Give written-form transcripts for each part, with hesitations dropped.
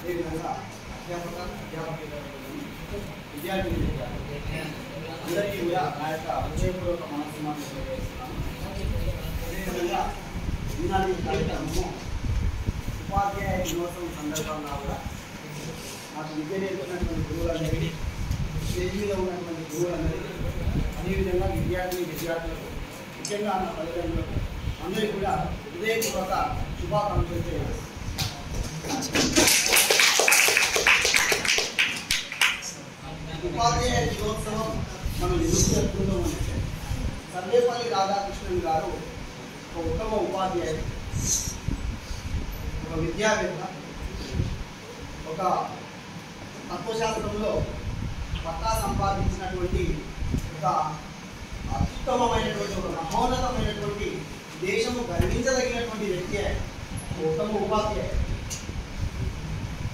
అదేవిధంగా విద్యార్థి అందరికీ కూడా నా యొక్క హృదయపూర్వక మనస్సుమాన్ని తెలియజేస్తున్నాను. అదేవిధంగా ఈనాటి కార్యక్రమము ఉపాధ్యాయ దినోత్సవం సందర్భంగా కూడా నాకు విద్య నేర్పినటువంటి గురువులందరికీ, స్టేజ్ మీద ఉన్నటువంటి గురువులందరికీ, అదేవిధంగా విద్యార్థులకు, ముఖ్యంగా నా తల్లిదండ్రులకు అందరికీ కూడా హృదయపూర్వక శుభాకాంక్షలు చేయాలి. ఉపాధ్యాయ దినోత్సవం మనం ఎందుకు జరుపుకుంటామంటే సర్వేపల్లి రాధాకృష్ణన్ గారు ఒక ఉత్తమ ఉపాధ్యాయుడు, ఒక విద్యావేత్త, ఒక తత్వశాస్త్రంలో పట్టా సంపాదించినటువంటి ఒక అత్యుత్తమమైనటువంటి, ఒక మహోన్నతమైనటువంటి, దేశము గర్వించదగినటువంటి వ్యక్తి ఆయన, ఉత్తమ ఉపాధ్యాయుడు.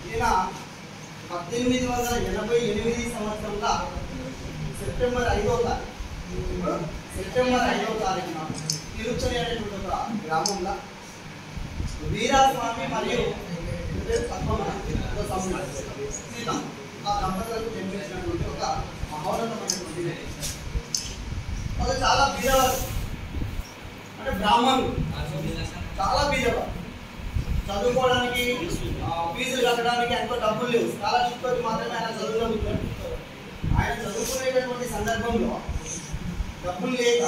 ఈయన 1888 సంవత్సరంలో సెప్టెంబర్ 5వ తారీఖున తిరుచని అనేటువంటి ఒక గ్రామంలో వీరాస్వామి మరియు సీతం ఆ దంపతులకు జన్మించినటువంటి ఒక మహోన్నతమైనటువంటి వ్యక్తి. వాళ్ళు చాలా బీదవారు, అంటే బ్రాహ్మణులు, చాలా బీదవారు. చదువుకోవడానికి, ఫీజులు కట్టడానికి ఎంతో డబ్బులు లేవు. స్కాలర్షిప్ తోటి మాత్రమే ఆయన చదువుకుంటాడు. ఆయన చదువుకునేటటువంటి సందర్భంలో డబ్బులు లేక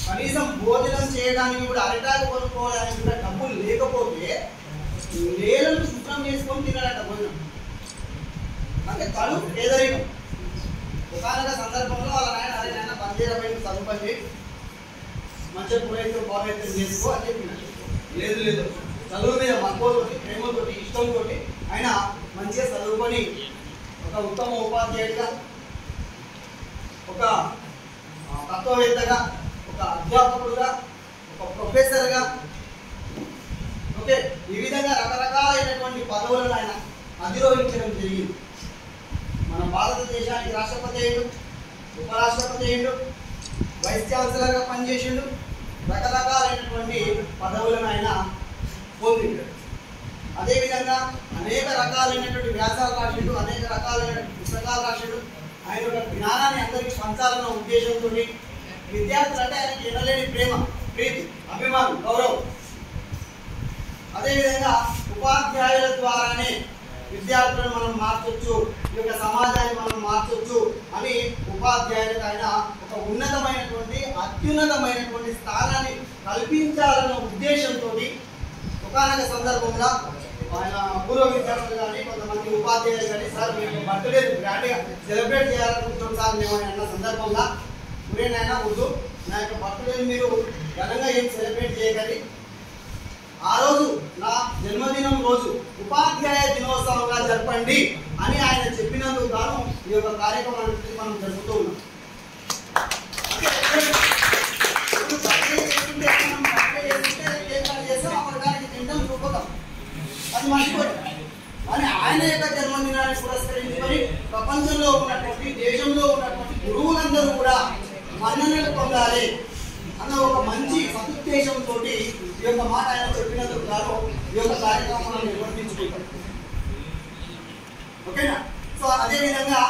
కనీసం భోజనం చేయడానికి కూడా, అరిటాకు కొనుక్కోవడానికి కూడా డబ్బులు లేకపోతే నేలను శుభ్రం చేసుకొని తినాడట భోజనం. అంటే కడు పేదరికం. ఒకనొక సందర్భంలో వాళ్ళ నాయన, అరే నాయన పనిచేయడం చదువు పని చేయి, మంచిగా పురైతే బాగైతే చేసుకో అని చెప్పినాడు. లేదు, చదువు మీద మక్కువతోటి, ప్రేమతోటి, ఇష్టంతో ఆయన మంచిగా చదువుకొని ఒక ఉత్తమ ఉపాధ్యాయుడిగా, ఒక తత్వవేత్తగా, ఒక అధ్యాపకుడుగా, ఒక ప్రొఫెసర్గా, ఓకే, ఈ విధంగా రకరకాలైనటువంటి పదవులను ఆయన అధిరోహించడం జరిగింది. మన భారతదేశానికి రాష్ట్రపతి అయ్యిండు, ఉపరాష్ట్రపతి అయ్యిండు, వైస్ ఛాన్సలర్గా పనిచేసిండు, రకరకాలైనటువంటి పదవులను ఆయన పొందిండు. అదేవిధంగా అనేక రకాలైనటువంటి వ్యాసాలు రాసిండు, అనేక రకాలైనటువంటి పుస్తకాలు రాసిండు. ఆయన యొక్క జ్ఞానాన్ని అందరికీ పంచాలన్న ఉద్దేశంతో విద్యార్థులు అంటే ఆయనకి ఎనలేని ప్రేమ, ప్రీతి, అభిమానం, గౌరవం. అదేవిధంగా ఉపాధ్యాయుల ద్వారానే విద్యార్థులను మనం మార్చొచ్చు, ఈ యొక్క సమాజాన్ని మనం మార్చొచ్చు అని ఉపాధ్యాయులకు ఆయన ఒక ఉన్నతమైనటువంటి, అత్యున్నతమైనటువంటి స్థానాన్ని కల్పించాలన్న ఉద్దేశంతో ఒకనొక సందర్భంలో ఆయన పూర్వ విద్యార్థులు కానీ, కొంతమంది ఉపాధ్యాయులు కానీ, సార్ మేము బర్త్డే గ్రాండ్గా సెలబ్రేట్ చేయాలనుకుంటున్నాం సార్ మేము అన్న సందర్భంలో, ఇప్పుడేనైనా వద్దు, నా యొక్క బర్త్డేని మీరు ఘనంగా ఏం సెలబ్రేట్ చేయగలి, ఆ రోజు నా జన్మదినం రోజు ఉపాధ్యాయ దినోత్సవంగా జరపండి అని ఆయన చెప్పినందుకు గాను ఈ యొక్క కార్యక్రమాన్ని మనం జరుపుతూ ఉన్నాం. అది మర్చిపోతాం. కానీ ఆయన యొక్క జన్మదినాన్ని పురస్కరించుకొని ప్రపంచంలో ఉన్నటువంటి, దేశంలో ఉన్నటువంటి గురువులందరూ కూడా మన్ననలు పొందాలి అన్న ఒక మంచి సదుద్దేశంతో ఈ యొక్క మాట ఆయన చెప్పినందుకు గాను ఈ యొక్క కార్యక్రమాలను నిర్వర్తించుకుంటాం. ఓకేనా? సో అదేవిధంగా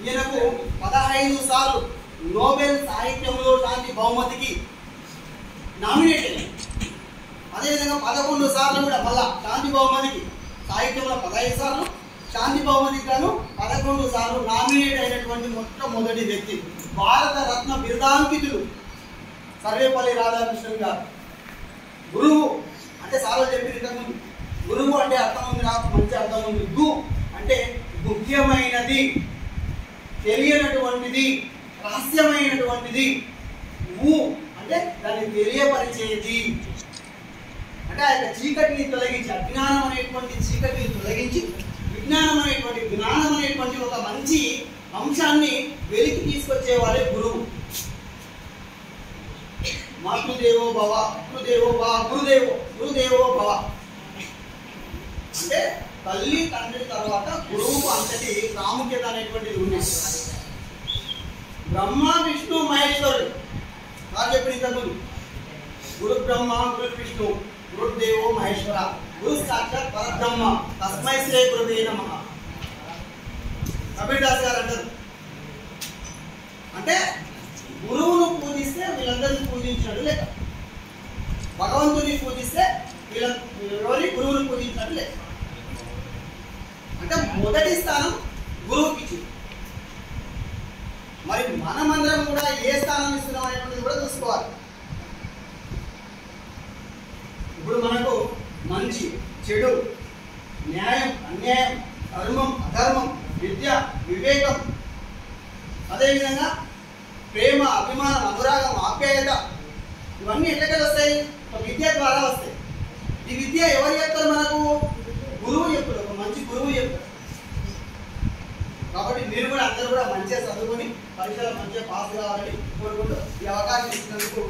ఈయనకు 15 సార్లు నోబెల్ సాహిత్యంలో శాంతి బహుమతికి నామినేట్ అయ్యారు. అదేవిధంగా 11 సార్లు కూడా మళ్ళా శాంతి బహుమతికి, సాహిత్యంలో 15 సార్లు, శాంతి బహుమతికి గాను 11 సార్లు నామినేట్ అయినటువంటి మొట్టమొదటి వ్యక్తి, భారత రత్న బిరుదాంకితులు సర్వేపల్లి రాధాకృష్ణన్ గారు. గురువు అంటే సార్లు చెప్పింది ఇంతకుముందు, గురువు అంటే అర్థం ఉంది, నాకు మంచి అర్థం ఉంది. గు అంటే ముఖ్యమైనది, తెలియనటువంటిది, రహస్యమైనటువంటిది. ఊ అంటే దాన్ని తెలియపరిచేది. అంటే ఆ యొక్క చీకటిని తొలగించి, అజ్ఞానం అనేటువంటి చీకటిని తొలగించి విజ్ఞానం అనేటువంటి, జ్ఞానం అనేటువంటి ఒక మంచి అంశాన్ని వెలికి తీసుకొచ్చేవాడే గురువు. మాతృదేవో భవ, పితృదేవో భవ, గురుదేవో భవ అంటే తల్లి తండ్రి తర్వాత గురువుకు అంతటి ప్రాముఖ్యత అనేటువంటిది ఉంది. బ్రహ్మ విష్ణు మహేశ్వరుడు వారు చెప్పిన ఇంతకుముందు, గురు బ్రహ్మ, గురు విష్ణు, గురుదేవో మహేశ్వర గురు సాక్షాత్ పరబ్రహ్మ తస్మై శ్రీ గురువే నమః. కబీర్ దాస్ గారు అంటారు, అంటే గురువును పూజిస్తే వీళ్ళందరినీ పూజించినట్టు లెక్క, భగవంతుని పూజిస్తే ఎవరి గురువును పూజించినట్టు లెక్క. అంటే మొదటి స్థానం గురువుకి ఇచ్చింది. మరి మనమందరం కూడా ఏ స్థానం ఇస్తున్నాం అనేటువంటిది కూడా చూసుకోవాలి. ఇప్పుడు మనకు మంచి చెడు, న్యాయం అన్యాయం, ధర్మం అధర్మం, విద్య వివేకం, అదేవిధంగా ప్రేమ అభిమానం అనురాగం ఆప్యాయత, ఇవన్నీ ఎట్లకెళ్ళి వస్తాయి? ఒక విద్య ద్వారా వస్తాయి. ఈ విద్య ఎవరు చెప్తారు? మనకు గురువు చెప్తారు, ఒక మంచి గురువు చెప్తారు. కాబట్టి మీరు కూడా అందరూ కూడా మంచిగా చదువుకొని పరీక్షలో మంచిగా పాస్ కావాలని కోరుకుంటూ ఈ అవకాశం ఇచ్చినందుకు